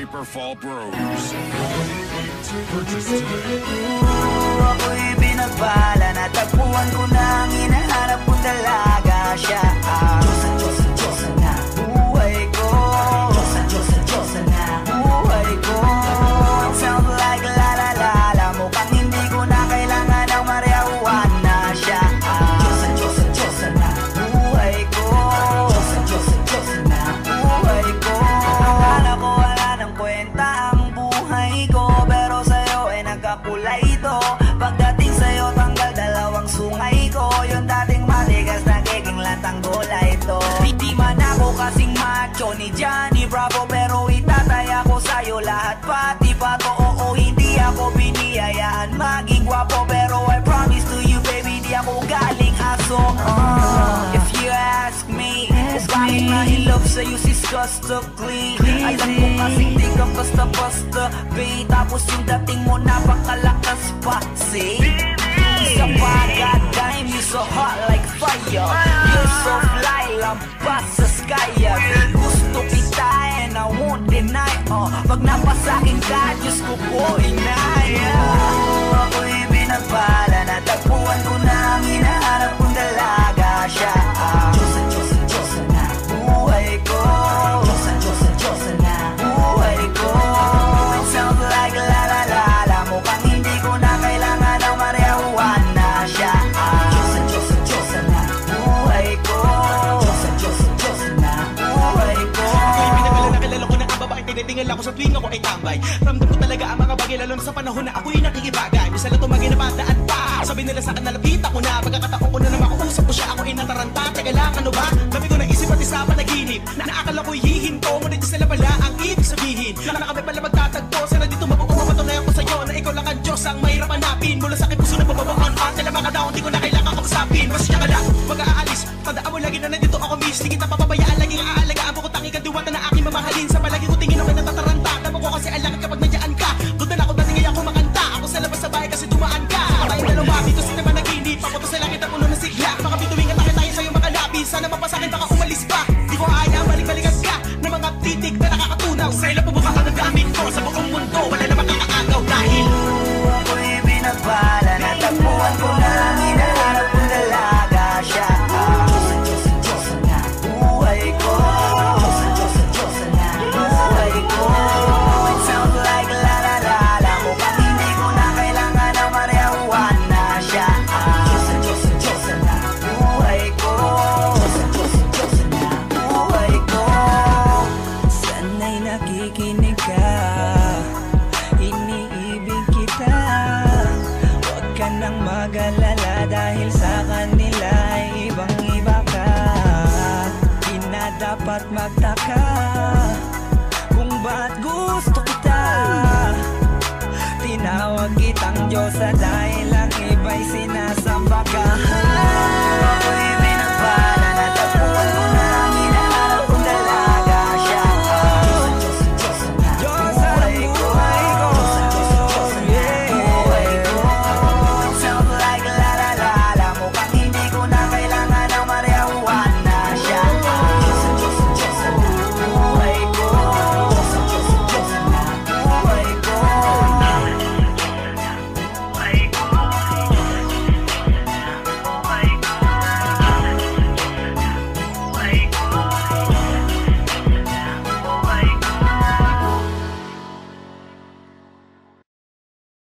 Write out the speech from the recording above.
Paper Fall Bros. Purchase today. Ako'y binagpala, natagpuan ko na ang hinahanap kong dalaga. Siya ang Diyosa na buhay ko. Diyosa na buhay ko. It sounds like la la la la, mukhang hindi ko na kailangan ng marijuana. Siya ang Diyosa na buhay ko. Diyosa na buhay ko. Akala ko wala ng kwenta ang buhay ko, pero sa'yo ay nagkakulay ito. Pagdating sa'yo tanggal dalawang sungay ko. Yung dating matigas nagiging lantang bola ito. Hindi man ako kasing macho ni Johnny Bravo, pero itataya ko sa'yo lahat pati pato. Oo, hindi ako biniyayaan maging gwapo, pero I promise to you baby, di ako galing aso. If you ask me, it's bakit mahilap sa'yo sis gusto clean. Alam ko kasing di ka basta-basta babe, tapos yung dating mo napakalakas pa. See? Isa pa, goddamn, you so hot like fire. You're so fly, lampas sa sky. Gusto kita and I won't deny. Pag napasakin ka, Diyos ko po inaya. Ako'y binagpala, natagpuan ko na ang hinahanap kong dalaga. Siya ang Diyosa na buhay ko. Diyosa na buhay ko. It sounds like la la la la, mukhang hindi ko na kailangan ng marijuana. Siya ang Diyosa na buhay ko. Diyosa na buhay ko. Ako'y pinagala na kilala ko na ang babaeng tinitingal ako sa tuwing ako ay tambay. Ramdam ko talaga ang mga bagay, lalo na sa panahon na ako'y nakikibagay. Misa lang tumagin na bandaan pa, sabi nila sa akin na lapit ako na. Pagkakataon ko na na makausap ko siya, ako ay nataranta. Teka lang, ano ba? Dami ko naisip at isa panaginip na naakala ko'y hihinto, ngunit sila pala ang ibig sabihin. Na kami pala magtatagpo, sana dito mapapatunayan ko sa'yo na ikaw lang ang Diyos ang mahirap hanapin. Mula sa aking puso na pababaon at nila mga daon, di ko na kailangan kausapin. Masya ka lang, mag-aalis, tandaan mo lagi na nandito ako miss. Di kita papabayaan, laging aalagaan mo ko, tanging kadiwata na aking mamahalin. Sa palagi ko tingin ako natataranta, damo ko kasi ang langit kapag nandiyan ka. Doon na ako dating ngayon kumakanta, ako sa labas sa bahay kasi dumaan ka. Tayong dalawa, dito sa naman naginip, papunta sa langit ang puno ng sigla. Baka bituwing atake tayo sa'yo makalapis, sana mapasakin baka umalis pa. Di ko ayaw, balik-balikan ka ng mga titig na nakakatunaw. Sa ila pubuka ka ng gamit ko, sa buong mundo wala na makakaagaw dahil ako'y binagpala, natagpuan ko na ang hinahanap kong dalaga. Siya ang Diyosa na buhay ko. Diyosa na buhay ko. It sounds like la la la la, mukhang hindi ko na kailangan ng marijuana. Siya ang Diyosa na buhay ko. Diyosa na buhay ko. Sana'y nakikinig ka, iniibig kita. Huwag ka nang mag-alala dahil sa kanila ay ibang-iba ka. Di na dapat magtaka kung ba't gusto kita. Tinawag kitang Diyosa dahil ang iba'y